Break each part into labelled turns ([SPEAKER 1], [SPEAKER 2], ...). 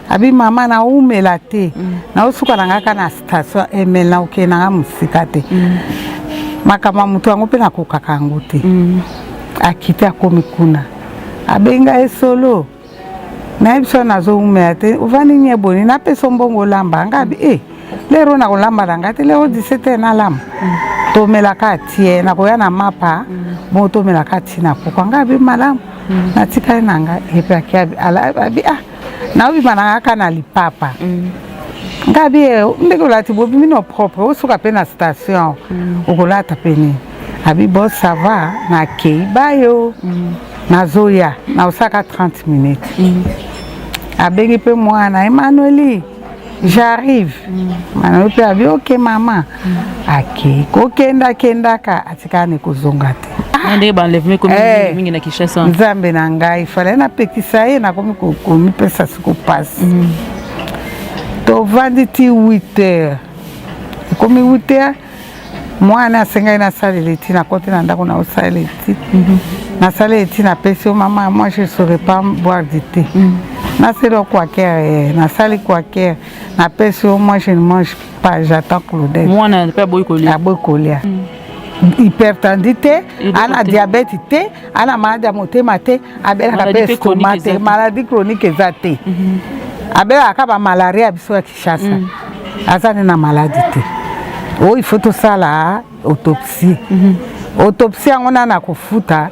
[SPEAKER 1] Abi mama na umela te. Na usuka nangaka na station emela uke na musika te. Makama mutu wangu pe na kukakangu te. Akite akomi kuna. Abenga esolo. Na ibiso nazo umela te. Uvani nye boni na peso mbongo lamba. Ngabi lero na kulamba dangate lero 17 na lamba. Tomela katie na koya na mapa. Mo tomela katie na kwa ngabi malamu. Na tika nanga epe akiabi abi na ubi mananga na lipapa. Ngabi ndeko lati bobi mino propre usuka pe na station. Okolata peni. Abi bo ça va na keibayo. Na zoya na usaka 30 minutes. Abegi pe mwana Emmanueli. J'arrive. Manuel pe abi ok maman. Ake kenda ka atika ne kuzonga te.
[SPEAKER 2] Ande banleveme komi mingi na Kinshasa.
[SPEAKER 1] Nzambe na ngai fale na pekisa ye na komi pesa siku passe. To vandi ti 8h. Komi 8h mwana senga na salle leti na kote na ndako na salle leti. Na salle leti na pesi maman moi je saurais pas boire du thé. Na selo quoi que na salle quoi que na pesi moi je ne mange pas j'attends Claudette.
[SPEAKER 2] Mwana pe boy kolia.
[SPEAKER 1] Aboy kolia. Hypertendite, ana diabète, ana maladie motema te, abela ka pe stomate, maladie chronique ezate. Abela ka ba malaria biso ya Kinshasa. Azane na maladie te. Oh, il faut tout ça là, autopsie. Autopsie ngona na kufuta.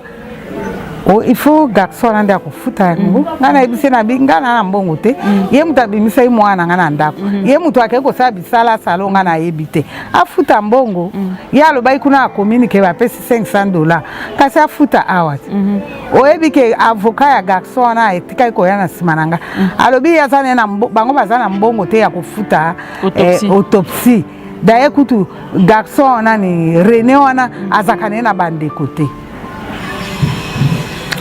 [SPEAKER 1] Oh, il faut garçon anda kufuta ngo. Ngana ebise na binga na mbongo te. Ye mutabimisa imwana ngana ndako. Ye mutu akeko sabisala salonga na ebite. Afuta mbongo. Ya lobai kuna communique ba pesi $500. Kasi afuta awat. O ebike avocat ya garçon na etika ko yana simananga. Alobi yazane na bango bazana mbongo te ya kufuta autopsie. D'ailleurs kutu garçon nani René wana azakane na bande côté.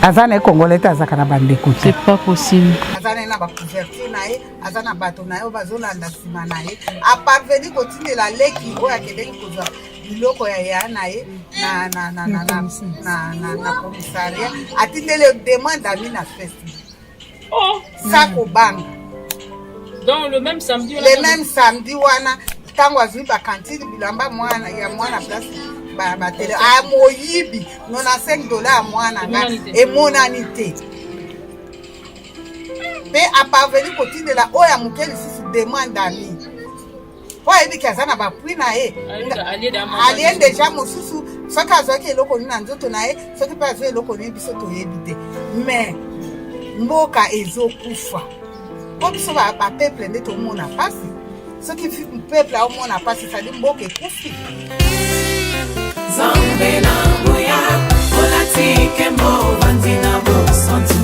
[SPEAKER 1] Azana congolais azakana bande côté.
[SPEAKER 2] C'est pas possible.
[SPEAKER 1] Azana na ba couverture nae, azana bato nae bazolanda sima nae. A parvenir continuer la leki o ya kedeki kozwa biloko ya nae na commissariat. Atindele demande à mina festival.
[SPEAKER 2] Oh,
[SPEAKER 1] Sako banga.
[SPEAKER 2] Donc le même samedi
[SPEAKER 1] wana tango azui ba cantine bilamba mwana ya mwana place ba tele moyibi nona $5 mwana nga emonanité pe a parvenir continue la oya mukeli sisi demande ami kwa ebi kazana ba pri na alien déjà mosusu soka azoki eloko ni na nzoto na ye soki pa azoki eloko ni biso toyebi te mais mboka ezokufa po biso ba peuple nde tomona pasi. Ce qui fait que le peuple a au moins pas si ça dit mboke kufi.
[SPEAKER 3] Zambe na boya, olatike mo vandina bo santu.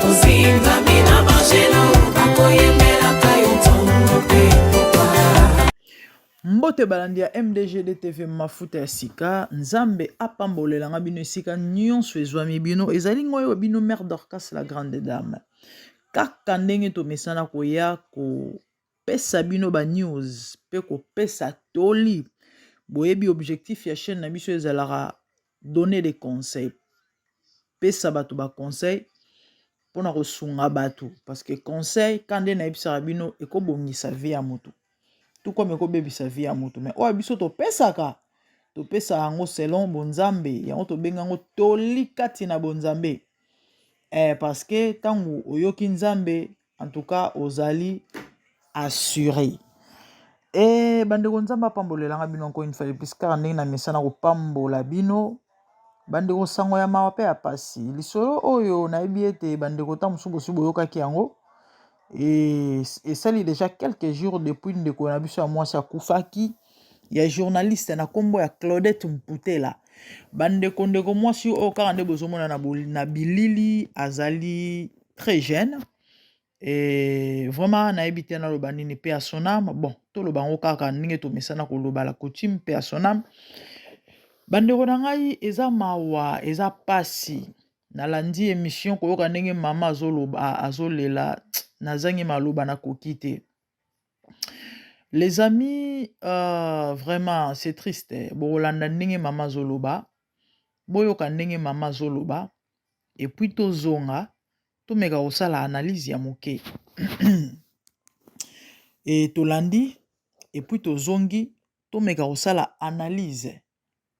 [SPEAKER 3] Ozinga mina mangelo, bakoye mela kayoto pe popa.
[SPEAKER 4] Mbote balandi ya MDGD TV mafuta ya sika, Nzambe apambolela nga bino sika nyonso ezwami bino, ezali ngoyo bino mère Dorcas la grande dame. Kaka ndenge to mesana koya ko pesa bino ba news pe ko pesa toli boyebi objectif ya chaîne na biso ezalaka donner des conseils pesa bato ba conseil pona ko sunga bato parce que conseil kande na ebisa bino ekobongisa vie ya moto tout comme ekobebisa vie ya moto mais oya biso to pesaka to pesa yango selon bonzambe yango to benga ngo toli kati na bonzambe parce que tango oyoki nzambe en tout cas ozali assuré. Et bandeko nzamba pambolela nga bino encore une fois plus car ndenge na mesana ko pambola bino bandeko sango ya mawa pe ya pasi lisolo oyo na ebiete bandeko ta musubo subo yokaki yango et sali déjà quelques jours depuis ndeko na biso ya mwasi akufaki ya journaliste na kombo ya Claudette Mputela bandeko ndeko mwasi o kaka nde bozomona na bilili azali très jeune. Et vraiment na ebité na loba nini pe à son âme bon to loba ngo kaka ninge to mesana ko loba la coutume pe à son âme bandeko na ngai eza mawa eza pasi na landi émission ko yoka ndenge mama azoloba azolela nazangi maloba na kokite les amis vraiment c'est triste bo landa ndenge mama azoloba boyoka ndenge mama azoloba et puis to zonga tomeka kosala analyse ya moke et tolandi et puis tozongi tomeka kosala analyse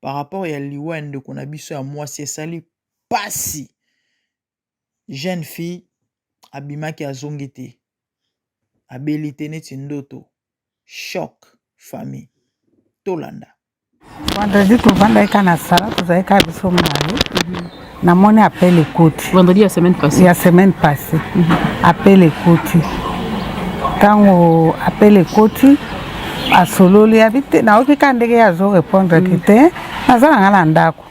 [SPEAKER 4] par rapport ya liwende kona biso ya mwasi esali pasi jeune fille abimaki azongi te abeli te neti ndoto choc famille tolanda
[SPEAKER 1] vendredi tovanda eka na sala tozalika biso mali namoni appel ekoti
[SPEAKER 2] vendredi ya semaine passée
[SPEAKER 1] appel ekoti ntango appel ekoti asololi abi te naoki ka ndenge azo répondre ki te naza na nga na ndako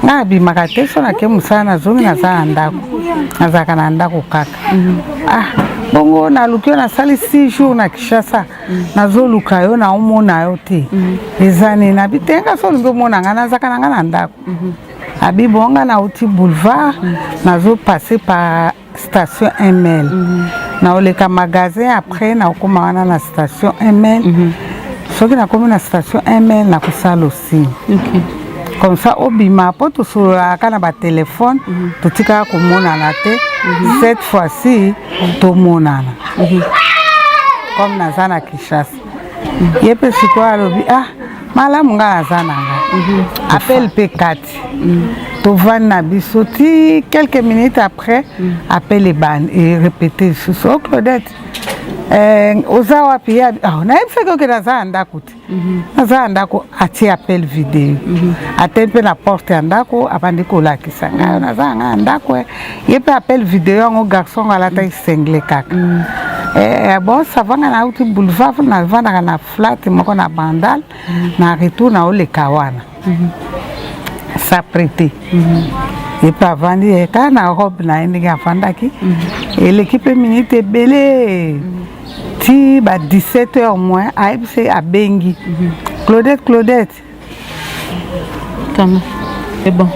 [SPEAKER 1] nga abimaka te so nake mosala nazongi naza na ndako nazalaka na ndako kaka bongo naluki yo nasali 6 jours na Kinshasa nazoluka yo naomona yo te eza nini abi te nga so olingi omona nga nazalaka na nga na ndako abi bonga nauti boulevard nazopasse par station ML naoleka magasin après naokoma wana na station ML soki nakomi na station ML nakosala aussi comme ça obima po tosololaka na batelefone totikaka komonana te cette fois-ci tomonana comme naza na Kinshasa ye mpe sikoyo alobi malamu nga naza na nga appel mpe kati tovandi na biso ti quelques minutes après appel et répété lisusu o Claudette oza wapi ya nayebisaki oke naza ya ndako te naza ya ndako atie appel video ate mpe na porte ya ndako abandi kolakisa ngayo naza yanga ya ndako ye mpe appel video yango garçon alataki sengle kaka bon savanga nauti boulevard navandaka na flat moko na bandal na retour naoleka wana s'apprêter epe avandi kaka na robe na ye ndenge avandaki eleki mpe minute ebele ti ba 17h moins ayebi se abengi Claudette
[SPEAKER 2] Kama bon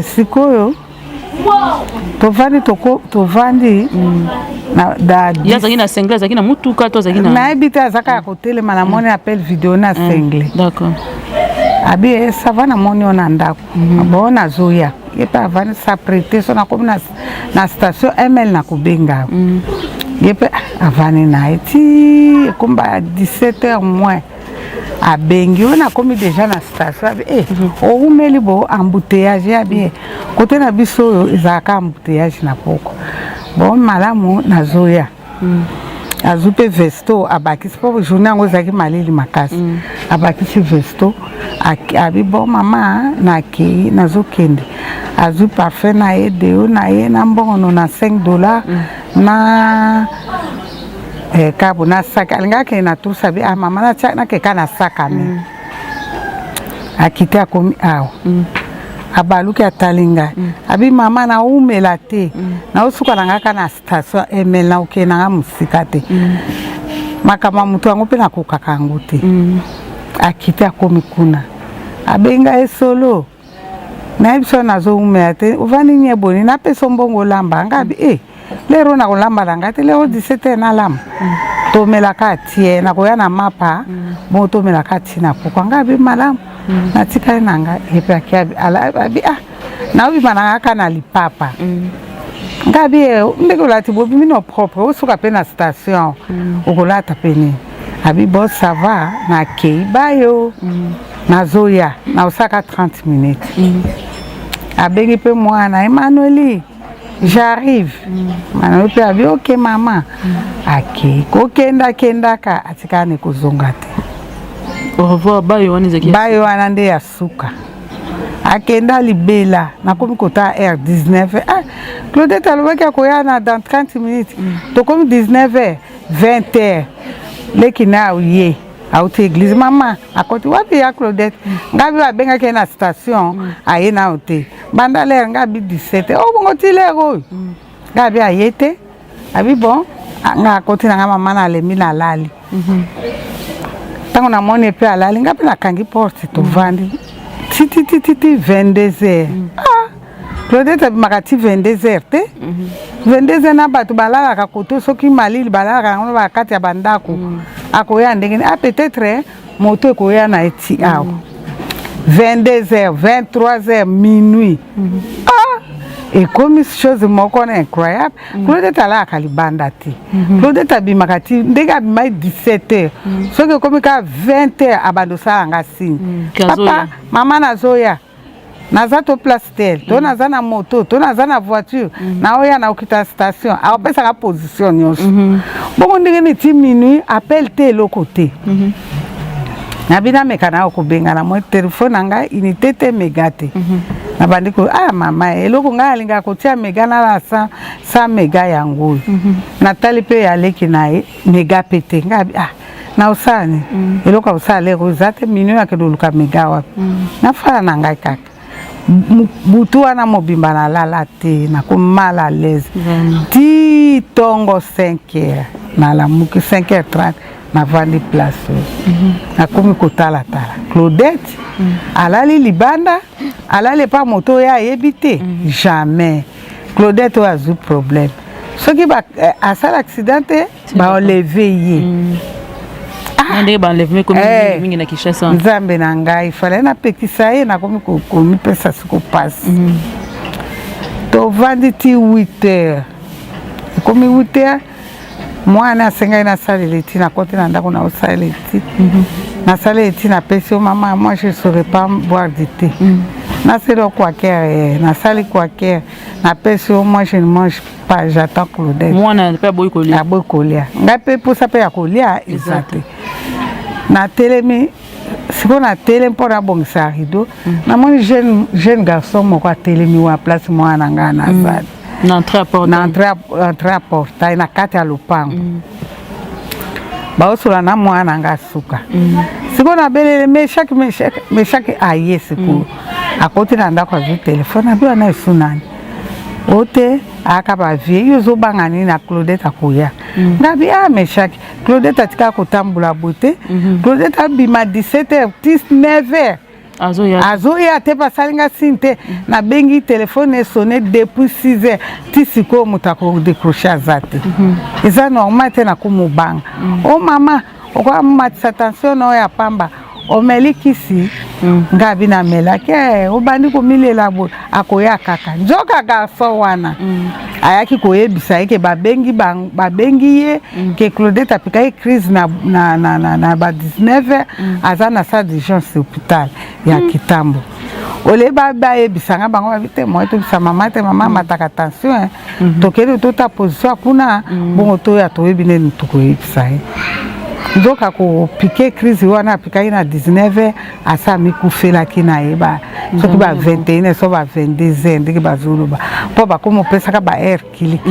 [SPEAKER 1] sikoyo tovandi
[SPEAKER 2] yazaki na sengle azaki na mutuka to azaki na
[SPEAKER 1] nayebi te azaka ya kotelema namoni appel video na sengle
[SPEAKER 2] d'accord
[SPEAKER 1] abi sava namoni yo na ndako bo nazoya ye mpe avandi s'apprêter so nakomi na station ML nakobenga ye mpe avandi na ye ti ekomba 17h moins abengi oyo nakomi déjà na station abi oumeli bo embouteillage abi kote na biso oyo ezalaka embouteillage na poko bon malamu nazoya azwi mpe vesto abakisi mpo journée yango ezalaki malili makasi abakisi vesto abi bon mama nakei nazokende azwi parfait na ye deo na ye na mbongono na $5 na kabo na saka alingaki na tusa bi mama nakeka na saka me akite akomi awa abaluki atalinga abi mama naumela te naosuka na ngaka na station ML naoke nanga mosika te makama mutu yango mpe nakokaka yango te akite akomi kuna abenga esolo nayebi so nazoumela te ovandi nye boni napesa mbongo olamba ngabi lero nakolamba na ngai te lero 17h nalamba tomelaka atie nakoya na mapa bon tomelaka atie na poko ngabi malamu natikali na ngai epe akiabi abi naobima na ngaka na lipapa ngabi ndenge olati bobimi no propre osuka mpe na station okolata mpe nini abi bo sava nakei bayo nazoya naosaka 30 minutes abengi mpe mwana Emmanueli j'arrive Emmanueli mpe abi ok mama akei kokendaka atikani kozonga te
[SPEAKER 2] au revoir bayo
[SPEAKER 1] wana nde ya suka akenda libela nakomi kota R19 Claudette alobaki akoya na dans 30 minutes tokomi 19h 20h leki na ye auti église mama akoti wapi ya Claudette ngabi babengaki na station aye na ote banda lere ngabi 17 bongo ti lere oyo ngabi aye te abi bon nga akoti na nga mama na lemi na lali ntango namoni epe alali nga mpe nakangi porte tovandi titititi 22h Claudette abimaka ti 22h te 22h na bato balalaka koto soki malili balalaka yango bakati ya bandako akoya ndenge ni peut-être moto ekoya na eti awa 22h 23h minuit et comme chose moko incroyable Claudette ala akalibanda te Claudette abimaka ti ndenge abima 17h soki komi ka 20h abandosala nga signe papa mama nazoya naza to place tel to naza na moto to naza na voiture na oya na okita station apesaka position nyonso bongo ndenge neti minuit appel te eloko te nabina meka na okubenga na mo telefone nanga unité te mega te nabandi ko mama eloko nga alinga kotia mega na la 100 mega yango natali pe ya leki na mega pete nga na usani eloko usale ko zate minuit akedoluka mega wapi na fala nanga kaka butu wana mobimba na lala te na ko mal à l'aise ti tongo 5h na la muki 5h30 na vandi place na komi kotala tala Claudette alali libanda alali pa moto ya yebite jamais Claudette a eu problème soki ba asala accidenté ba enlever ye
[SPEAKER 2] ndenge ba enlever comme mingi na Kinshasa
[SPEAKER 1] nzambe na ngai fallait na pekisa ye na komi komi pesa siko passe to vandi ti 8h komi 8h mwana asengai na salele ti na kote na ndako na osalele ti na salele ti na pesi maman moi je saurais pas boire du thé na selo kwa kere na sali kwa kere na pesi moi je ne mange pas j'attends Claudette
[SPEAKER 2] mwana pe boy kolia
[SPEAKER 1] aboy kolia ngai pe posa pe ya kolia exact na telemi siko na tele mpona bongisa rideau na moni jeune garçon moko atelemi wa place mwana nga na zali
[SPEAKER 2] na entrée à portail na kati ya lupango baosola na mwana nga suka siko na belele meshaki aye siko akoti na ndako azwi telefone abiwa na esu nani ote aka bavie yo ozobanga nini na Claudette akoya ngabi meshaki Claudette atika kotambula bote Claudette abima 17h 19h azoya te basalinga sinte na bengi telefone sonné depuis 6h ti siko mutako décrocher azate eza normal te na kumubanga o mama okwa matisa attention no ya pamba omelikisi ngabi na melaki obandi komilela bo akoya kaka njoka garçon wana ayaki koyebisa eke babengi ye ke Claudette apika crise na ba 19h aza na sa d'urgence hôpital ya Kitambo ole bayebisanga bango babite moi to bisa mama te mama mataka tension tokeli tota position kuna bongo to ya toyebi neni tokoyebisa ye nzoka ko piquer crise wana apika na 19h asa mikufela kina yeba soki ba 21h so ba 22h ndiki bazuluba po ba komo pesa ka ba air kiliki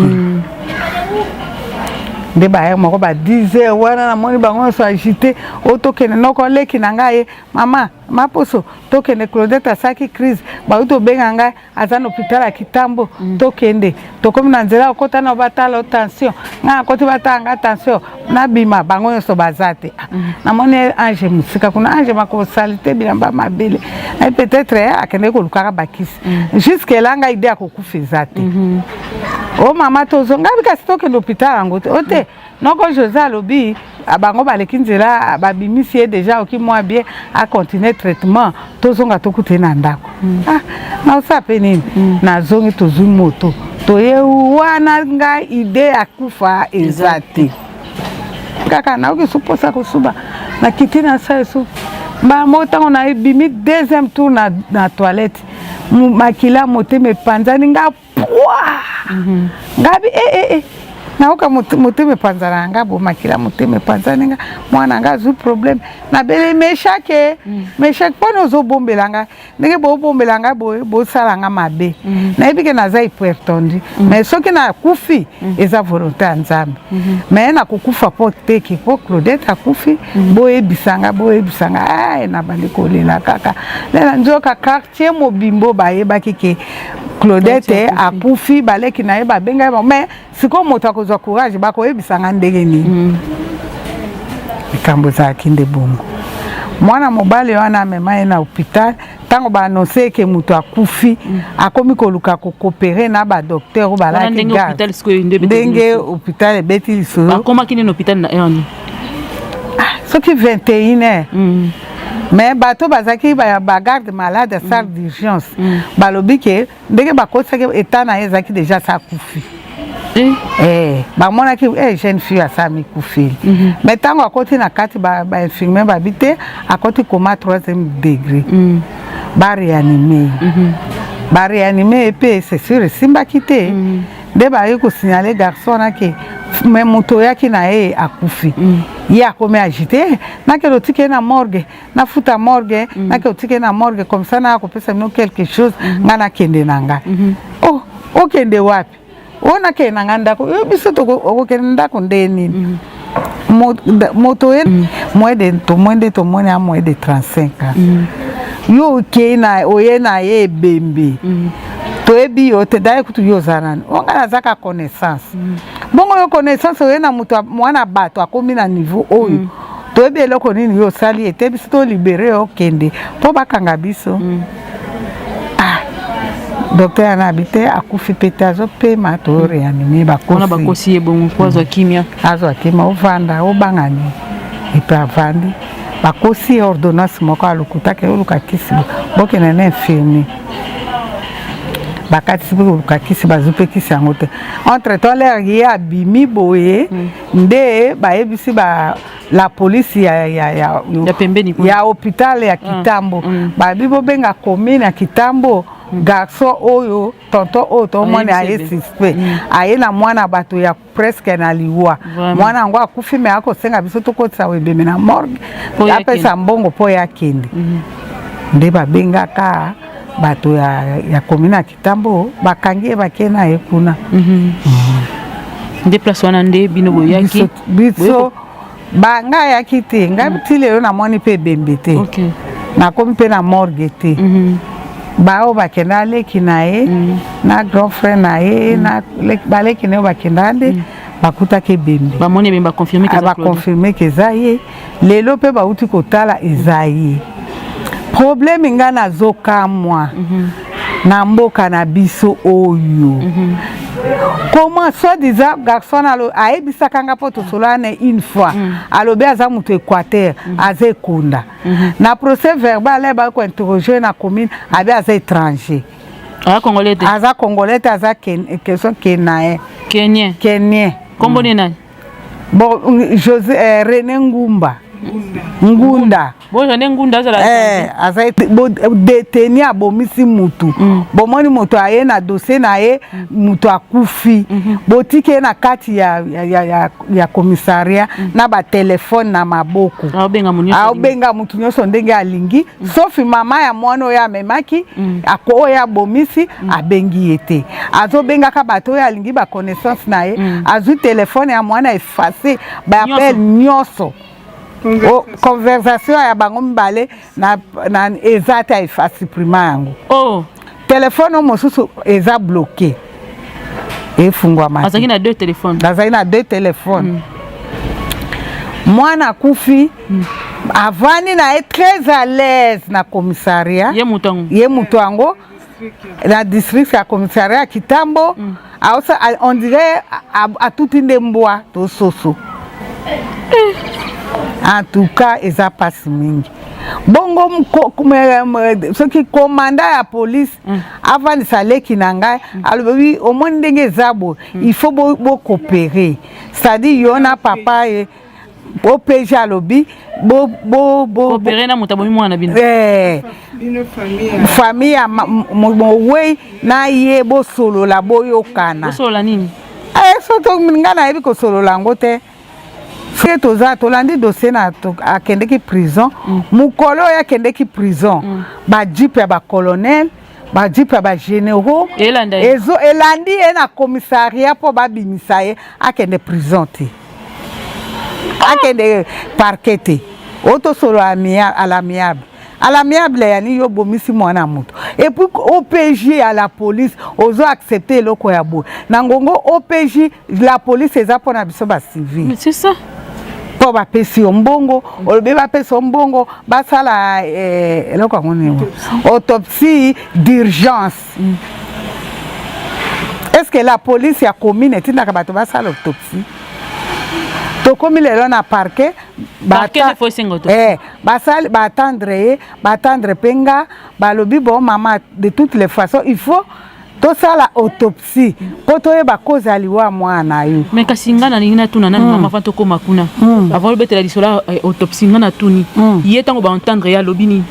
[SPEAKER 2] nde ba air moko ba 10h wana na moni bango so agité otokene noko leki na ngai mama maposo tokene Claudette asaki crise ba uto benga ngai aza na hôpital ya Kitambo tokende tokomi na nzela okota na batala tension nga koti batanga tension na bima bango so bazate na moni ange musika kuna ange mako salite bilamba mabele et peut-être akende ko lukaka bakisi jusque là nga idée akokufiza te o mama tozo ngabi kasi tokende hôpital yango ote noko José lobi abango baleki nzela babimisi déjà oki moi bien a continuer traitement tozonga tokute na ndako na usape nini na zongi tozui moto toye wana nga idée akufa ezate kaka na oki suposa kosuba na kiti na saesu ba motango na bimi deuxième tour na toilette makila moteme panzani nga ngabi na oka moteme panzana nga bo makila moteme panzana nga mwana nga zu problème na bele meshake pono zo bombelanga ndenge bo bombelanga bo salanga mabe na ebike na za hypertendue mais soki na kufi eza volonté ya Nzambe mais na kukufa po teki po Claudette akufi bo ebisanga na bandi kolela kaka na nzoka quartier mobimbo ba yebaki ke Claudette akufi baleki na yeba benga mais siko moto akozwa courage bakoyebisanga ndenge nini ikambo za kinde bongo mwana mobali wana amema ye na hôpital tango ba annoncer ke moto akufi akomi koluka kokopere na ba docteur balaki ndenge hôpital ebeti liso bakoma kini na hôpital na erni
[SPEAKER 1] soki 21h
[SPEAKER 2] mais bato bazaki ba garde malade salle d'urgence balobi ke ndenge bakosaki état na ezaki déjà sa kufi bamonaki jeune fille asami kufeli mais ntango akoti na kati bainfirmier babite akoti koma 3e degré bareanime epe c'est sûr esimbaki te nde baye kosignale garçon nake me moto yaki na ye akufi ye akomi agité nake lotike na morgue nafuta morgue nake lotike na morgue comme ça na akopesa mino quelque chose nga nakende na nga okende wapi ona ke na nga ndako biso okokende ndako nde nini moto ye moins de 35 ans yo ke na oye na ye bembe toyebi yo te daye kutu yo zanani onga nazaka connaissance bongo yo connaissance oye na mutu mwana bato akomi na niveau oyo toyebi eloko nini yo sali ete biso to libere yo kende po bakanga biso docteur anabite akufi pete azopema to reanime
[SPEAKER 5] bakosi ebongo kwa azwa kimia
[SPEAKER 2] ovanda obangani epe avandi bakosi ordonnance moko alukutake oluka kisi bokene na infirmier bakatisi oluka kisi bazupe kisi yango te entre temps l'air ye abimi boye nde bayebisi la police ya hôpital ya Kitambo babi bobenga commune ya Kitambo garçon oyo tonton oyo tomona aye suspect aye na mwana bato ya presque na liwa mwana yango akufi me akosenga biso tokotisa webeme na morgue apesa mbongo po ya kende nde babengaka bato ya commune ya Kitambo bakangi ye bake na ye kuna
[SPEAKER 5] nde place wana nde bino boyaki
[SPEAKER 2] biso banga yaki te nga ti lelo namoni mpe ebembe te nakomi mpe na morgue te bao bakenda aleki na ye na grand frère na ye baleki na ye bakenda nde bakutaki ebembe bakonfirme ke eza ye lelo mpe bauti kotala eza ye problème nga nazokamwa na mboka na biso oyo comment soi-disant garçon ayebisaka nga po tosolane une fois alobi aza mutu Équateur aza ekonda na procès verbal bako interroger na commune abi aza étranger aza congolais te aza question kenien
[SPEAKER 5] kombo ni nani
[SPEAKER 2] bon José René Ngunda
[SPEAKER 5] René Ngunda
[SPEAKER 2] aza deteni abomisi mutu bomoni moto aye na dossier na ye mutu akufi botike na kati ya commissariat na ba telefone na maboko aobenga mutu nyonso ndenge alingi sauf mama ya mwana oyo amemaki oyo abomisi abengi ye te azobengaka bato oyo alingi ba connaissance na ye azwi telefone ya mwana efface ba appel nyonso conversation ya bango mibale na eza ta supprima yango telefone mosusu eza bloqué efungwa mati
[SPEAKER 5] azaki na deux téléphones
[SPEAKER 2] mwana kufi avani na très à l'aise na commissariat ye mutu yango na district ya commissariat ya Kitambo on dirait atuti nde mbwa to soso en tout cas eza pasi mingi bongo soki komanda ya police avandisa leki na ngai alobi omoni ndenge eza bo il faut bokopere c'est-à-dire yo na papa ye OPG alobi
[SPEAKER 5] opere na mutu abomi mwana bino
[SPEAKER 2] famille ya mowei na ye bosolola boyokana
[SPEAKER 5] bosolola nini
[SPEAKER 2] soto nga nayebi kosolola yango te fie toza tolandi dossier na akendeki prison mukolo oyo akendeki prison bajipe ya bacolonel bajipe ya bagénéraux elandi ye na commissariat mpo babimisa ye akende prison te akende parquet te oyo tosolo à l'amiable yani yo bomisi mwana moto et puis OPJ à la police ozo accepter eloko ya bo na ngongo OPJ la police eza pona biso ba civil
[SPEAKER 5] c'est ça
[SPEAKER 2] po bapesi mbongo olobe bapesi mbongo basala eloko ngoni autopsie d'urgence est-ce que la police ya commune tindaka bato basala autopsie tokomi lelo na parquet basali batendre penga balobi bon mama de toutes les façons il faut tosala autopsie po toyeba cause aliwa mwana yo
[SPEAKER 5] mais kasi nga na ningi na tuna nani mama fanto koma kuna avant le betela lisola autopsie nga na tuni ye tango ba entendre ya lobi ni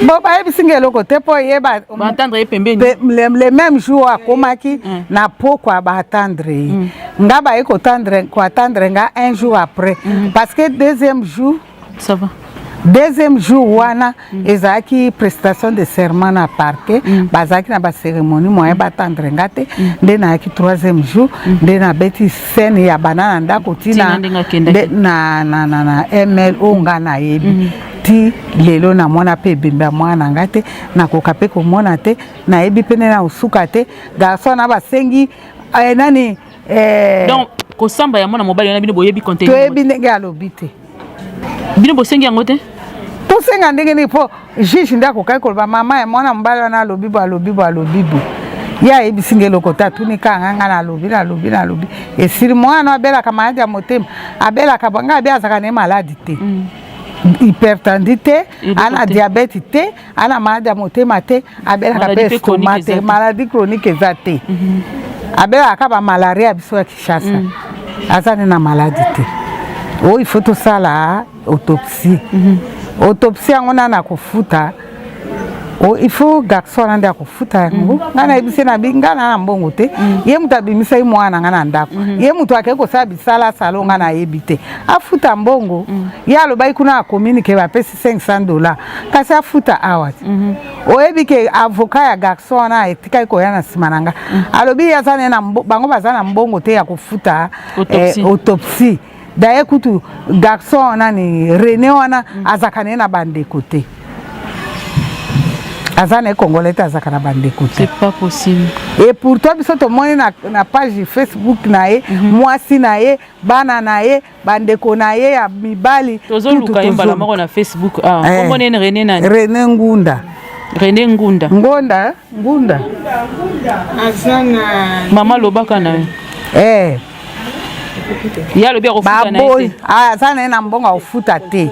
[SPEAKER 2] bon bayebisi ngeloko te po yeba
[SPEAKER 5] entendre ye pembeni
[SPEAKER 2] le même jour akomaki na pokwa batendre nga baye ko attendre nga un jour après parce que deuxième jour
[SPEAKER 5] ça va
[SPEAKER 2] deuxième jour wana ezaki prestation de serment na parquet bazaki na ba cérémonie moyen batendre nga te nde na yaki troisième jour nde na beti scène ya banana ndako tina na MLO nga na yebi ti lelo na mwana pe bimba mwana nga te na koka pe ko mona te na yebi pene na usuka te garçon na basengi nani
[SPEAKER 5] donc ko samba ya mwana mobali na bino boyebi contenu
[SPEAKER 2] to yebi ndenge alobi te
[SPEAKER 5] bino bosengi yango te
[SPEAKER 2] to senga ndenge ni po juge ndako kai ko ba mama ya mwana mobali na alobi bo ya yebi loko ta tunika nganga na lobi esiri mwana abela kama aja motema abela kabanga abia zaka ne maladi te hypertendu te ana diabète te ana maladi ya motema te abela ka pe estomac te maladie chronique eza te abela ka ba malaria biso ya Kishasa azane na maladi te o il faut tosala autopsie autopsie yango na kofuta o il faut garçon ande akofuta yango ngana ebise na bingana na mbongo te ye mutu abimisa mwana ngana ndako ye mutu akeke kosala bisala salo ngana yebite afuta mbongo ye alobai kuna akominike bapesi $500 kasi afuta awa oyebi ke avocat ya garçon na etika koya na nsima nanga alobi yazane na bango baza na mbongo te ya kofuta autopsie daye kutu garçon nani René wana azakane na bandeko te azane congolais azakana bandeko te
[SPEAKER 5] c'est pas possible
[SPEAKER 2] et pourtant biso to moni na page Facebook na ye mwasi na ye bana na ye bandeko na ye ya mibali
[SPEAKER 5] tozo luka yembala moko na Facebook komone René nani
[SPEAKER 2] René Ngunda
[SPEAKER 1] azana
[SPEAKER 5] mama lobaka na ya lobi akofuta na ye te
[SPEAKER 2] azana na mbongo akofuta te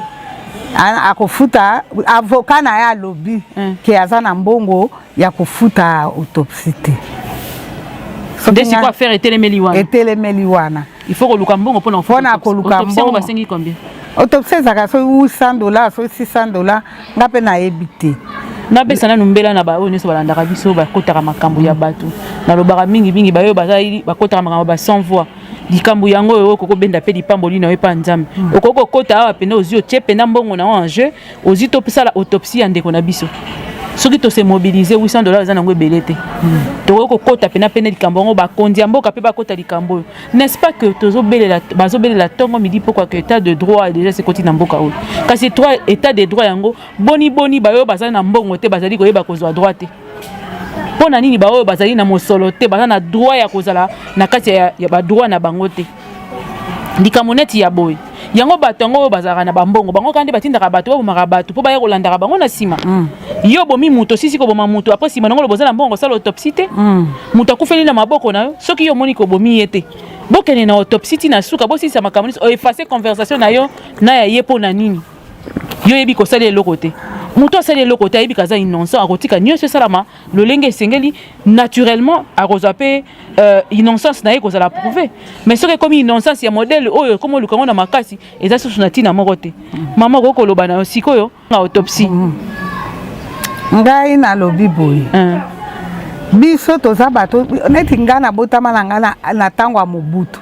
[SPEAKER 2] akofuta avocat na ya lobi ke azana mbongo ya kofuta autopsie te
[SPEAKER 5] ndesi quoi faire
[SPEAKER 2] etelemeli wana
[SPEAKER 5] il faut koluka mbongo pona
[SPEAKER 2] koluka mbongo
[SPEAKER 5] basengi combien
[SPEAKER 2] autopsie ezaka so $800 so $600 nga pe na yebi te
[SPEAKER 5] na besa na numbela na ba oyo nyonso balandaka biso bakotaka makambo ya bato nalobaka mingi bayo bazali bakotaka makambo ba 100 voix likambo yango oyo koko benda pe lipamboli na yo pa nzambe okoko kota awa pene ozi otie pena mbongo na en jeu ozi topesala autopsie ya ndeko na biso soki tose mobiliser $800 eza nango ebele te tokoko kota pena likambo yango bakondi ya mboka pe bakota likambo oyo n'est-ce pas que bazobelela ntongo midi pourquoi que état de droit est déjà sekoti na mboka oyo kasi état de droit yango boni bayo bazali na mbongo te bazali koyeba kozwa droit te pona nini baoyo bazali na mosolo te baza na droit ya kozala na kati ya badroit na bango te likambo neti ya boye yango bato yango oyo bazalaka na bambongo bango kandi batindaka bato babomaka bato mpo baya kolandaka bango na nsima yo bomi mutu osisi koboma mutu apres nsima nango loboza na mbongo kosala autopsie te mutu akufeli na maboko na yo soki yo omoni kobomi ye te bokende na autopsie ti na suka bosilisa makambo nyonso oefase conversation na yo na ya ye mpo na nini yo yebi kosala eloko te mutu asali eloko te ayebi kaza innocent akotika nyonso esalama lolenge esengeli naturellement akozwa mpe innocence na ye kozala prouve mais soki ekomi innocence ya modele oyo ekomi oluka ngo na makasi eza susu na ntina moko te mama okoki koloba na yo sikoyo na autopsie
[SPEAKER 2] ngai nalobi boye biso toza bato neti ngai nabotama na ngai na ntango ya mobutu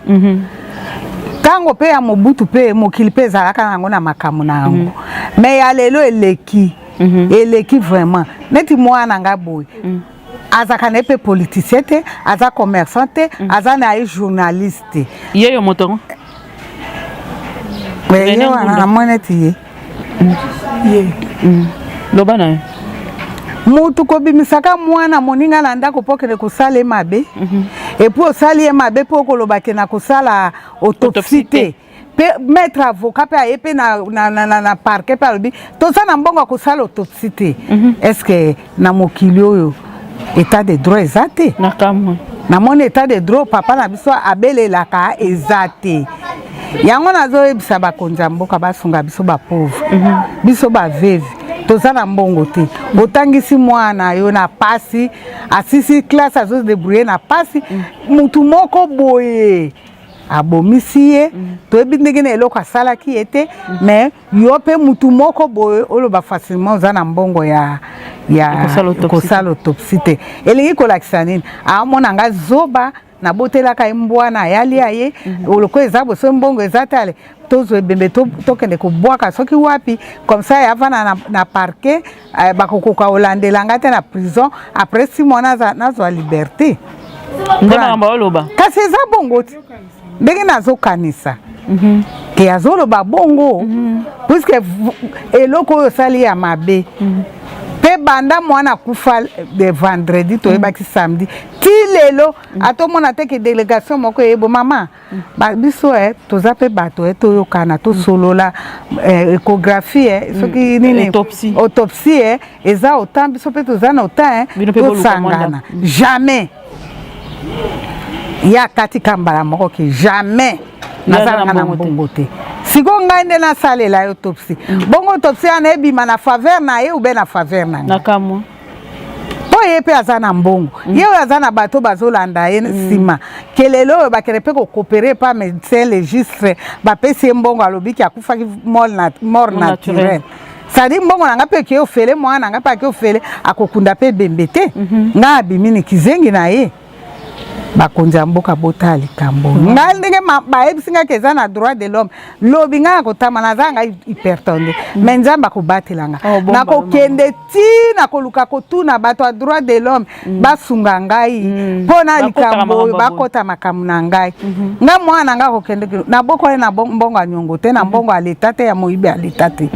[SPEAKER 2] ntango mpe ya mobutu mpe mokili mpe ezalaka nango na makambo na yango mais ya lelo eleki vraiment neti mwana nga boye azaka na ye mpe politicien te aza commerçant te aza na ye journaliste
[SPEAKER 5] ye yo motongo
[SPEAKER 2] ye wana namoi neti ye
[SPEAKER 5] loba na ye
[SPEAKER 2] mutu kobimisaka mwana moninga na ndako mpo kende kosala ye mabe epui osali ye mabe mpo okolobake na kosala autopsie te mpe maître avocat mpe aye mpe na parquet mpe alobi toza na mbongo ya kosala autopsie te est-ce que na mokili oyo état de droit eza te namoni état de droit papa na biso abelelaka eza te yango nazoyebisa bakonzi ya mboka basunga biso bapauvre biso baveve toza na mbongo te otangisi mwana yo na pasi asisi classe azodebrouye na pasi mutu moko boye abomisi ye toyebi ndenge na eloko asalaki ye te mais yo mpe mutu moko boye oloba facilement oza na mbongo ya kosala autopsie te elingi kolakisa nini aamona nga zoba nabotelaka ye mbwana ayali ya ye oloko eza boso mbongo eza tale tozwa ebembe tokende kobwaka soki wapi comme ça yavana na parquet bakokoka olandelanga te na prison après 6 mois nazwa liberté kasi eza bongo te ndenge nazokanisa ke azoloba bongo puisque eloko oyo osali ya mabe mpe banda mwana kufa de vendredi toyebaki samedi ti lelo atomona te ke délégation moko eyebo mama biso toza mpe bato toyokana tosolola échographie soki nini autopsie eza autant biso mpe toza na autant tosangana jamais ya kati kambala moko ke jamais nazalaka na mbongo te siko ngai nde nasalela autopsie bongo autopsie ana ebima na faveur na ye ube na faveur na
[SPEAKER 5] nakamwa
[SPEAKER 2] po ye mpe aza na mbongo ye oyo aza na bato bazolanda ye nsima kelelo oyo bakende mpe kokopere pa médecin légistre bapesi ye mbongo alobiki akufaki mort naturelle sadi mbongo nanga mpe ke ofele mwana nanga mpe ake ofele akokunda mpe bembe te nga abimi ni kizengi na ye bakonzi ya mboka bota likambo ngai ndenge bayebisi nga eza na droit de l'homme lobi nga nakotama naza nga hypertonde me nzambe akobatelanga nakokende ti nakoluka kotuna bato ya droit de l'homme basunga ngai mpo na likambo oyo bakota makambo na ngai nga mwana na nga akokende naboko ye na mbongo ya nyongo te na mbongo ya leta te ya moyibi ya leta te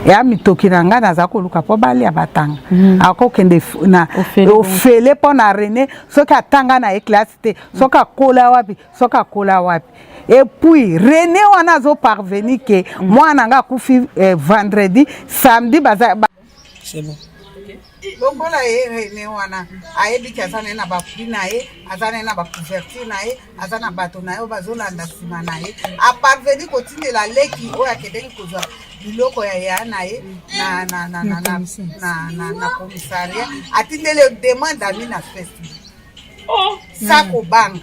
[SPEAKER 2] ya mitoki na ngai naza koluka mpo balia batanga akokende ofele mpo na René soki atanga na ye classe te soka kola wapi soka kola wapi et puis René wana zo parvenir que moi nanga kufi vendredi samedi baza
[SPEAKER 1] c'est bon
[SPEAKER 2] lokola ye René wana ayebi ki azana na bapri na ye azana na bacouverture na ye azana bato na ye bazolanda nsima na ye aparvenir kotindela leki oyo akendengi kozwa biloko ya na ye na commissariat atindele demande ami na festival.
[SPEAKER 5] Oh,
[SPEAKER 2] ça kobanga.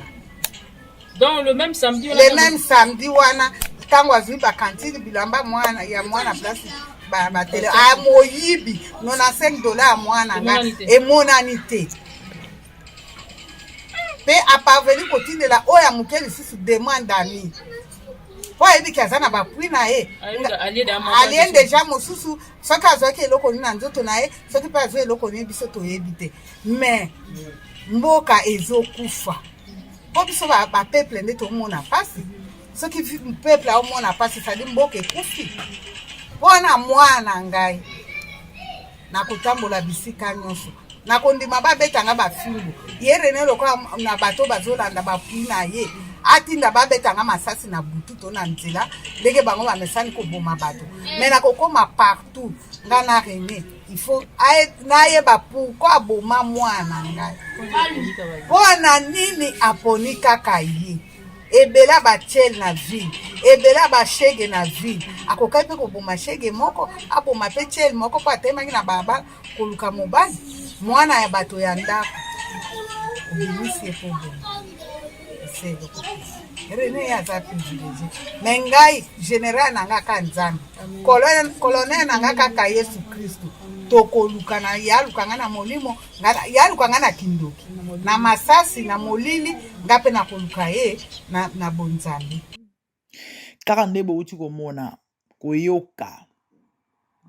[SPEAKER 5] Donc le même samedi
[SPEAKER 2] wana tango azwi ba cantine bilamba mwana ya mwana place ba tele a moyibi $95 ya mwana nga emonanité pe a parvenir kotindela oya mukeli susu demande ami po ebi kazana ba pui na ye alien déjà mosusu soki azwaki eloko nini na nzoto na ye soki mpe azwi eloko nini biso toyebi te mais mboka ezokufa po biso bapeuple nde tomona pasi soki peuple aomona pasi sadi mboka ekufi mpona mwana ngai nakotambola bisika nyonso nakondima babetanga bafingo ye René lokola na bato bazolanda bapui na ye atinda babetanga masasi na butu to na nzela ndenge bango bamesani koboma bato me nakokoma partout nga na René il faut nayeba pourquoi aboma mwana ngai mpona nini aponi kaka ye ebela batiele na ville ebela bashege na ville akokai mpe koboma shege moko aboma mpe tiele moko mpo atemaki na baba koluka mobali mwana ya bato ya ndako obimisi ye mpo boma René aza privilégié me ngai général nanga ka nzambe colonel nanga kaka Yesu Kristo tokoluka na yalukanga na molimo yalukanga na kindoki na masasi na molili nga mpe nakoluka ye na bonzambe
[SPEAKER 4] kaka nde bouti komona koyoka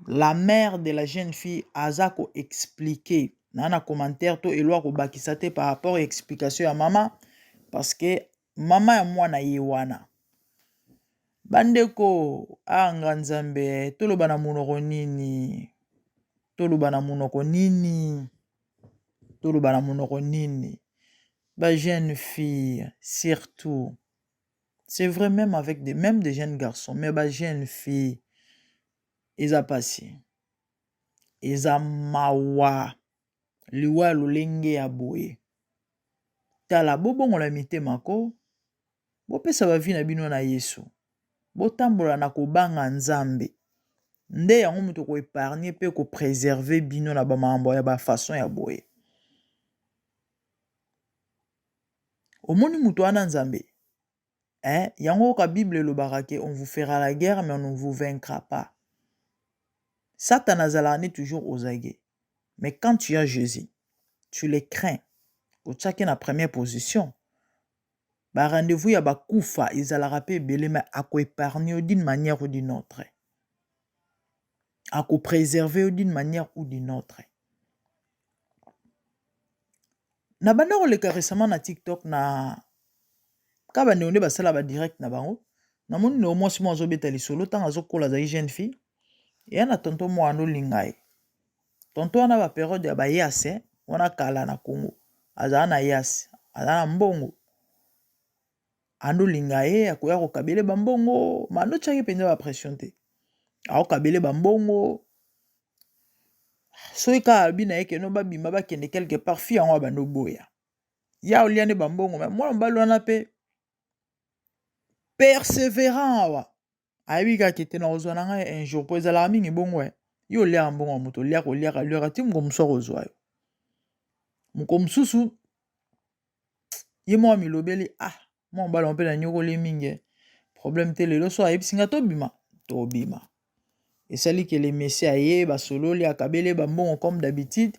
[SPEAKER 4] la mère de la jeune fille aza ko expliquer na commentaire to elwa ko bakisa te par rapport à explication ya mama parce que mama ya mwana ye wana bandeko anga nzambe toloba na munoko nini toloba na munoko nini ba jeune fille surtout c'est vrai même avec même des jeunes garçons mais ba jeune fille eza pasi eza mawa liwa lolenge ya boye tala bobongola mitema ko bopesa bavi na bino na Yesu botambola na kobanga nzambe nde yango mutu ko épargner pe ko préserver bino na ba mambo ya ba façon ya boye. Omoni mutu wana nzambe yango ka Bible le barake, on vous fera la guerre mais on ne vous vaincra pas. Satan azalani toujours aux aguets. Mais quand tu as Jésus, tu les crains. Au tchaki na première position. Ba rendez-vous ya ba koufa, ils allaient rappeler belé mais à quoi épargner d'une manière ou d'une autre. À quoi préserver d'une manière ou d'une autre. Na banda ko leka récemment na TikTok na ka ba neone basala ba direct na bango. Na moni no mo simo zo beta lisolo tanga zo kola za jeune fille. Ya na tonton mo ando lingai. Tonton na ba période ya ba yase, wana kala na Congo. Aza na yase, aza na mbongo. Ando lingaye akoya ko kabele bambongo, mando chaki penza ba pression te. Ako kabele bambongo. So ika albina eke no ba bima ba kende quelque part fi yango bando boya. Ya oliane bambongo, mais moi mbalo wana pe persévérant wa. Ayebi ka kete na ozwana nga un jour po ezala mingi bongo yo lia mbongo moto lia ko lia ka lia ti ngo mso kozwa yo. Muko msusu ye mo milobeli mo mbalo mpe na nyoko le mingi problème te lelo so ayebi singa to bima. Et sali que les messieurs aye ba solo li akabele bambongo comme d'habitude.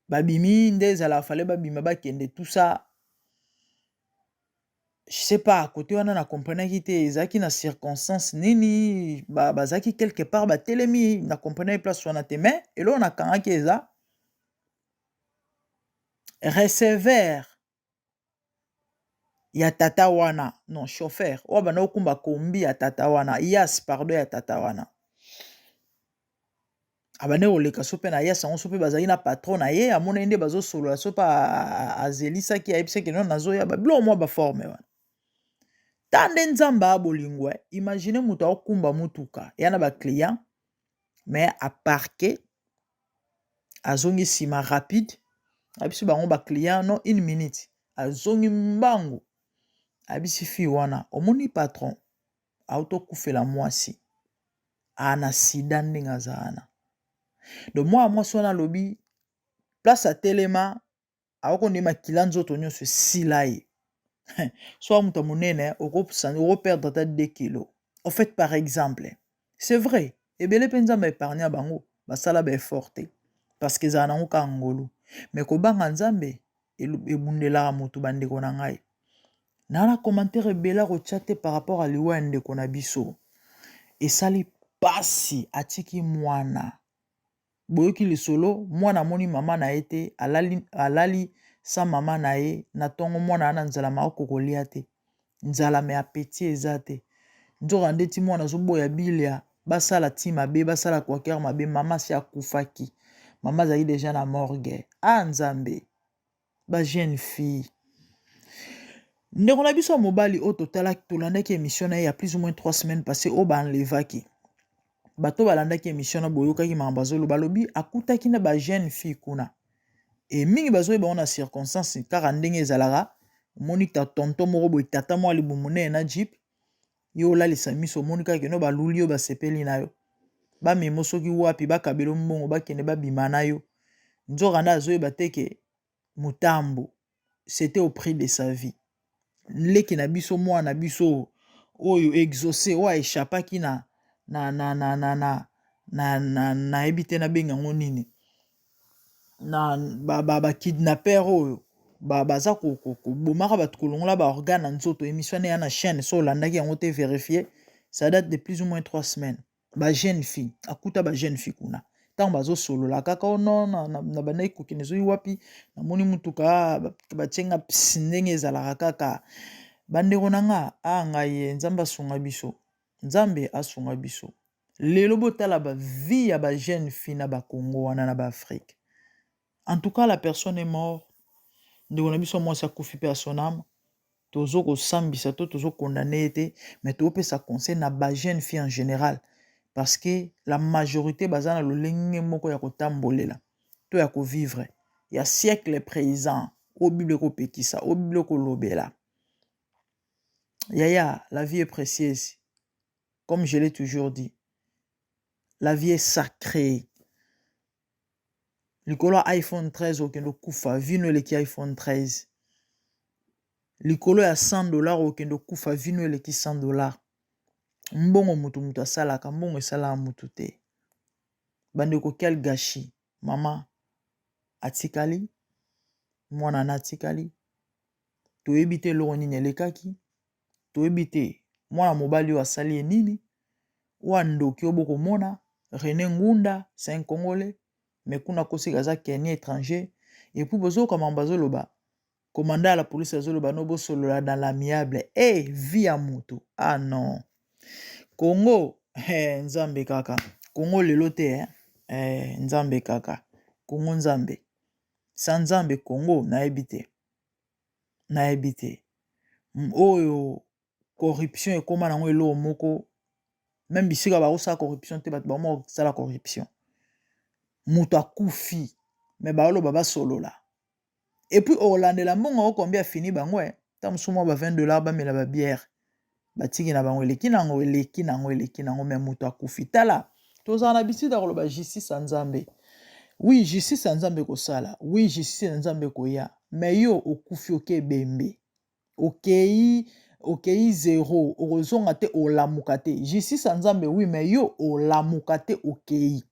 [SPEAKER 4] Babimi ndez ala fallait babima ba kende tout ça. Je sais pas, à côté on a compris qui était zaki na circonstance nini zaki quelque part ba telemi na comprenait place on a tes mains et là on a quand qui ça receveur ya tata wana non chauffeur o bana okumba kombi ya tata wana yes pardon ya tata wana abane oleka sope na yes on sope bazali na patron na ye amona inde bazo solo sopa azelisa ki aibse ke non nazo ya ba blo mo ba forme wana. Tande nzamba bolingwe, imaginez mutu okumba mutuka, yana ba client, mais à parquer, azongi sima rapide, abisi bango ba client, non, 1 minute, azongi mbango, abisi fi wana, omoni patron, auto kufela mwasi, ana sida ndenge azana. Donc moi sona lobi, place à telema, aoko ndema kilanzo tonyo se silaye. Soit muta monene, on perdre 2 kilos. En fait, par exemple, c'est vrai, et bele penza ma épargne bango, basala be forte, parce que za nango ka ngolo. Mais ko banga nzambe, e bundela mutu bande ko na ngai. Na la commentaire bela ko chatte par rapport à liwa ndeko na biso. Et sali pasi atiki mwana. Boyoki lisolo, mwana moni mama na ete, alali sa mama na ye, na tongo mwana ana nzala maoko kolia te. Nzala me apeti ezate. Nzoka ndeti mwana zobo ya bilia, basala ti mabe, basala kwaker mabe, mama si akufaki. Mama zali déjà na morgue. Nzambe. Ba jeune fille. Ndeko na biso mobali o totala tolandaki émission na ye ya plus ou moins 3 semaines passées o ba enlevaki. Bato balandaki émission na boyokaki mambazolo balobi akutaki na ba jeune fille kuna. Et mingi bazo ba na circonstance car ndenge ezalaka monika tonton moko boy tata mo ali bomone na jeep yo la lisa miso monika ke no ba luli yo ba sepeli na yo ba memo soki wapi ba kabelo mbongo ba kende ba bima na yo nzoka na zo ba teke mutambo c'était au prix de sa vie leki na biso mo na biso oyo exaucé wa échappaki na ebite na benga ngonini na ba kidnapper oyo baza ko bomaka bat kolongola ba organe nzoto émission ya na chaîne so landaki yango te vérifier ça date de plus ou moins 3 semaines ba jeune fille akuta ba jeune fille kuna tant bazo solo la kaka non na bana ikokine zo wapi na moni mutuka ba tsenga ndenge ezalaka kaka bandeko nanga ngai nzamba sunga biso nzambe asunga biso lelo botala ba vie ya ba jeune fille na ba Congo wana na ba Afrique. En tout cas la personne est morte. Ndeko na biso mwasi akufi pe a son âme. Tozo ko sambisa tozo condamné te mais to pe sa conseil na ba jeune fille en général parce que la majorité bazana lolenge moko ya kotambolela to ya ko vivre ya siècle présent au bible ko pekisa au bible ko lobela Yaya, la vie est précieuse. Comme je l'ai toujours dit, la vie est sacrée. Likolo iPhone 13 okendo kufa vino eleki iPhone 13. Likolo ya $100 okendo kufa vino eleki $100. Mbongo mutu asalaka mbongo esala mutu te. Bandeko quel gâchis. Mama atikali, mwana na atikali. Toyebi te eloko nini elekaki. Toyebi te mwana mobali oyo asali ye nini. Wa ndoki oboko mona René Ngunda, c'est un Congolais. Mais kuna kosi gaza Kenyan étranger. Et puis bozo comme bazoloba. Commandant à la police azoloba no bosolola dans l'amiable. Eh, vie à moto. Ah non. Congo, nzambe kaka. Congo lelo te, nzambe kaka. Congo nzambe. Sans nzambe Congo na ebite. Na ebite. Oyo corruption et comment nango elo moko. Même bisika ba osa corruption te bat ba mo sala corruption. Mutu akufi mais ba olo baba solo la. Et puis Hollande la mbongo combien fini bango ta musumo ba $20 ba mela ba bière. Ba tiki na bango eleki nango mais mutu akufi tala. Toza na bisida ko ba justice nzambe. Oui, justice nzambe ko sala. Oui, justice nzambe ko ya. Mais yo okufi oke bembe. Okei zéro. Orozonga te olamuka te. Justice nzambe oui mais yo olamuka te okei.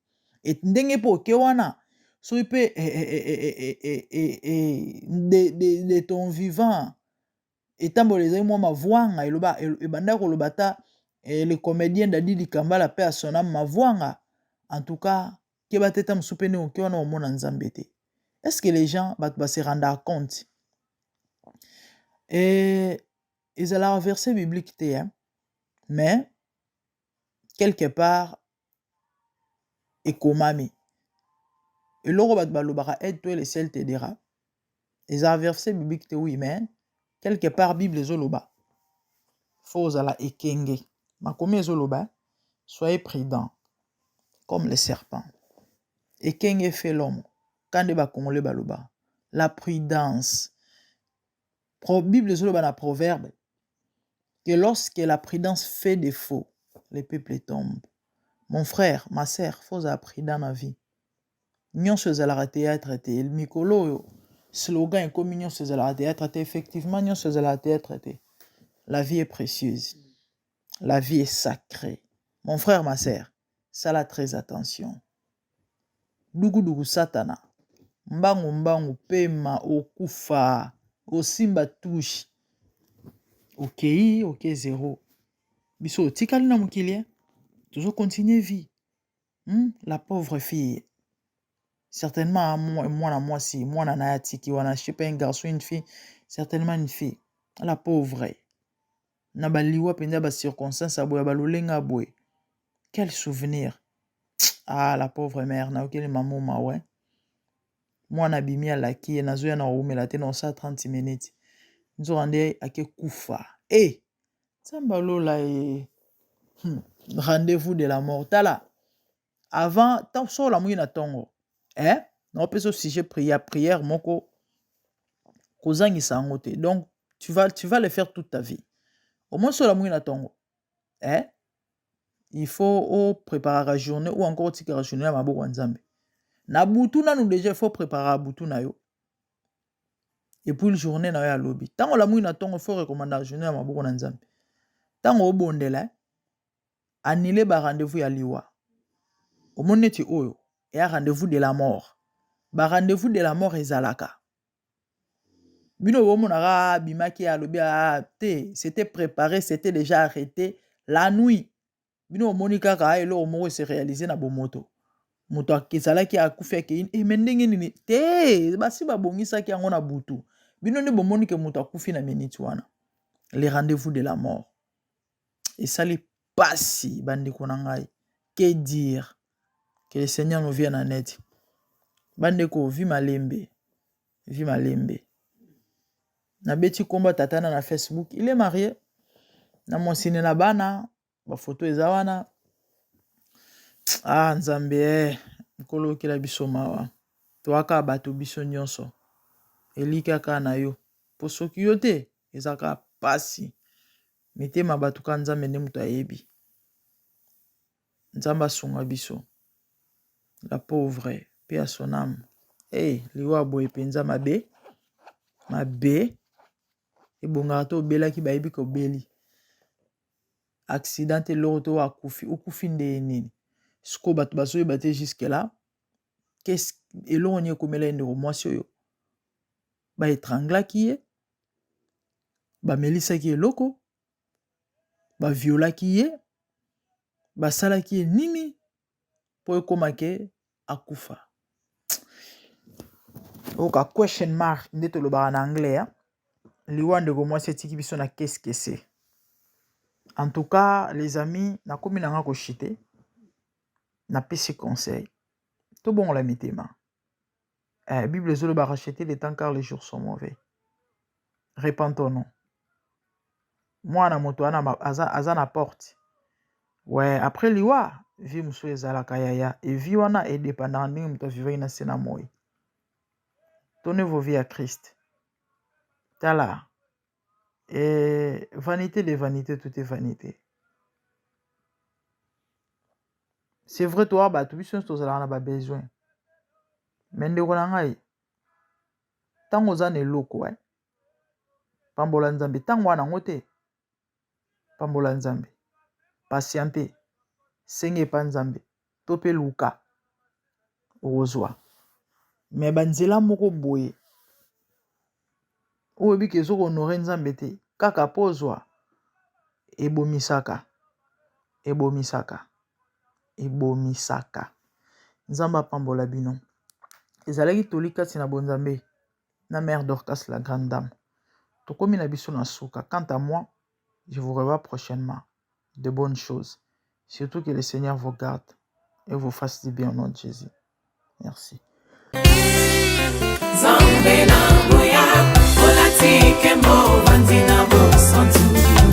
[SPEAKER 4] Et ndenge po oke wana. So pe de ton vivant. Etamboleza mwa mavwanga eloba ebanda ko lobata le comédien Dadi Likamba la paix à son âme mavwanga. En tout cas, ke bateta msupene oke wana omona nzambe te. Est-ce que les gens va se rendre compte? Et ils ont la verset biblique te, hein? Mais quelque part ekomami. Et l'oro bat balobara aide toi le ciel t'aidera. Ils ont verset biblique te oui mais quelque part Bible zoloba. Faut ala ekenge. Makomi zoloba. Soyez prudents comme les serpents. Ekenge fait l'homme. Kande ba kongole baloba. La prudence. Bible zoloba na proverbe. Que lorsque la prudence fait défaut, les peuples tombent. Mon frère, ma sœur, faut être prudent dans la vie. Nyon se zala théâtre te. Le mikolo slogan est comme nyon se zala théâtre te. Effectivement, nyon se zala théâtre te. La vie est précieuse. La vie est sacrée. Mon frère, ma sœur, ça la très attention. Dugu satana. Mbangu pema okufa. Osimba touche. Ok, zéro. Biso, tikali na mukili, toujours continuer vie. La pauvre fille. Certainement, moi, si, moi, nana tiki, wana, je sais pas, un garçon, une fille, certainement une fille. La pauvre. Nabaliwa penda ba circonstance aboya balolenga boy. Quel souvenir. Ah, la pauvre mère, na okele maman ma ouais. Moi, nabimi alaki, nazoya na oumela te non ça 30 minutes. Nous rendez ake kufa. Eh! Sambalo la rendez-vous de la mort. Tala. Avant, tant so la mouina tongo. Non, peut ce sujet prière, moko. Kozangi sangote. Donc, tu vas le faire toute ta vie. Au moins, so la mouina tongo. Il faut préparer la journée ou encore tika la journée à maboko nzambe. Na butu na nous déjà, il faut préparer la butu na yo. Et puis, la journée na yo à lobby. Tant la mouina tongo, il faut recommander la journée à maboko nzambe. Tant au bondela, annulez ba rendez-vous ya liwa. Au moneti oyo, et un rendez-vous de la mort. Ba rendez-vous de la mort ezalaka. Bino womonara bimaki ya lobi te, c'était préparé, c'était déjà arrêté la nuit. Bino monika ka elo moko se réaliser na bomoto. Moto akizalaki akufa ke mendenge nini te basi babongisa ki yango na butu. Bino ne bomonike moto akufi na minute wana. Les rendez-vous de la mort. Et ça les passe bandi konangai. Que dire? Que le Seigneur nous vienne en aide. Bandeko, vi malembe. Vi malembe. Na beti komba tatana na Facebook. Il est marié. Na monsine na bana. Ba photo ezawana. Ah, nzambe. Nkolo kila biso mawa. Toaka bato biso nyonso. Elika ka na yo. Po soki yo te. Ezaka pasi. mitema bato ka nzambe nde moto ayebi nzambe asunga biso la pauvre pe à son âme liwa boye penza mabe ebongaka to obelaki bayebi ko beli accident eloko to okufi nde nini siko bato bazoyeba te jusque là eloko nini ekomela ye ndeko mwasi oyo baetranglaki ye bamelisaki eloko baviolaki ye basalaki ye nini mpo ekomake akufa oka question mark nde tolobaka na anglais liwa ndeko mwasi etiki biso na qu'est-ce. En tout cas les amis nakomi nanga koshite napesi conseil tobongola mitema Bible ezoloba racheter les temps car les jours sont mauvais. Repentons-nous. Mwana moto aza na porte. Ouais, après liwa, vie muso ezalaka yaya et vie wana est dépendant ndenge moto vivre na sena moi. Donnez vos vies à Christ. Tala. Et vanité des vanités, tout est vanité. C'est vrai toi ba tu biso tozala na ba besoin. Mais ndeko na ngai tango za na eloko pambola nzambe tango wana ngo te pambola nzambe patiente senge pa nzambe to pe luka ozwa mais banzela moko boye oyo bike zo honore nzambe te kaka pozwa ebomisaka nzamba pambola bino ezalaki toli kati na bonzambe na mère Dorcas la grande dame tokomi na biso na suka. Quant à moi je vous revois prochainement. De bonnes choses, surtout que le Seigneur vous garde et vous fasse du bien au nom de Jésus. Merci.
[SPEAKER 3] Zambe na boya, olati kembo vanzina bo santu.